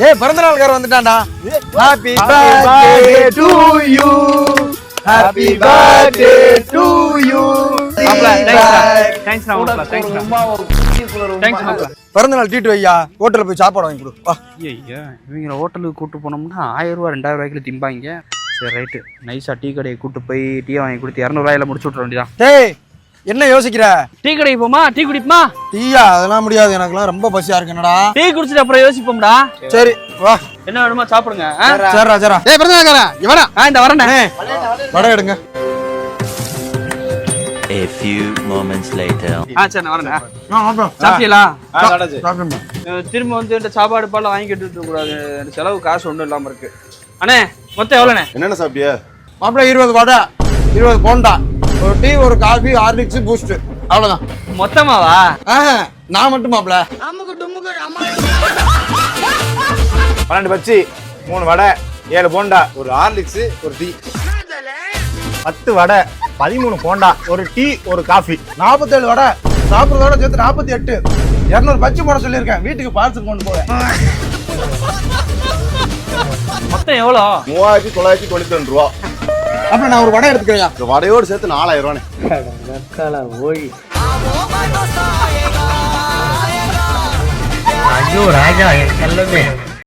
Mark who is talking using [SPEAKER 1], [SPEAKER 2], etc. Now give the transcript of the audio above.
[SPEAKER 1] ஏய் பிறந்த நாள்காரன் வந்துட்டான்டா. Happy birthday to you, happy birthday to you. பிறந்த நாள் ட்ரீட் வையா, ஹோட்டல்ல போய் சாப்பாடு வாங்கி கொடு. வா.
[SPEAKER 2] ஐயா இவங்க ஹோட்டலுக்கு கூட்டு போனோம்னா 1000 ரூபா 2000 ரூபாய்க்குள்ள திம்பாங்க. சரி ரைட்டு, நைஸா டீ கடையை கூட்டு போய் டீ வாங்கி கொடுத்து 200 ரூபாயில முடிச்சு விட்ற வேண்டியதான்.
[SPEAKER 1] டேய் என்ன யோசிக்கிற?
[SPEAKER 2] டீ கடைக்கு போமா, டீ குடிப்போமா?
[SPEAKER 1] டீயா? அதெல்லாம் முடியாது, எனக்குலாம் ரொம்ப பசியா இருக்கு. என்னடா
[SPEAKER 2] டீ குடிச்சிட்டு அப்புறம் யோசிப்போம்டா.
[SPEAKER 1] சரி வா.
[SPEAKER 2] என்ன வேணுமா சாப்பிடுங்க.
[SPEAKER 1] சரிடா சரிடா. ஏய் பிறந்த நாள்காரன் இவனா?
[SPEAKER 2] இந்த வரேனே.
[SPEAKER 1] வடை எடுங்க.
[SPEAKER 3] A few moments later.
[SPEAKER 2] சரி நான் வரேனே.
[SPEAKER 1] அப்புறம்
[SPEAKER 2] சாப்பிட்டீங்களா?
[SPEAKER 1] சாப்பிடுங்க.
[SPEAKER 2] திரும்ப வந்து இந்த சாப்பாடு பால்லாம் வாங்கிட்டு இருக்க கூடாது. செலவு காசு ஒன்றும் இல்லாம இருக்கு. அண்ணே மொத்தம் எவ்வளோண்ணே?
[SPEAKER 4] என்னென்ன சாப்பிட்டியா?
[SPEAKER 1] மாப்பிள்ள 20 வடை, 20 போண்டா, ஒரு டீ, ஒரு காஃபி, ஹார்லிக்ஸ், பூஸ்ட், அவ்வளவுதான்.
[SPEAKER 2] மொத்தமாவா?
[SPEAKER 1] நான் மட்டும் மாப்பிள்ள.
[SPEAKER 4] 12 பச்சி, 3 வடை, 7 போண்டா, ஒரு ஹார்லிக்ஸ், ஒரு டீ. 10 வடை, 13 போண்டா, ஒரு டீ, ஒரு காஃபி.
[SPEAKER 1] 47 வடை, சாப்பிட்றதோட சேர்த்து 48. 200 பச்சி போட சொல்லியிருக்கேன், வீட்டுக்கு பார்சல் கொண்டு போவேன்.
[SPEAKER 2] மொத்தம் எவ்வளோ?
[SPEAKER 4] 3992 ரூபா.
[SPEAKER 1] அப்புறம் நான் ஒரு வடை எடுத்துக்கிறேன்.
[SPEAKER 4] இந்த வடையோடு சேர்த்து 4000 ரூபானே.
[SPEAKER 3] ஐயோ ராஜா, என் செல்லமே.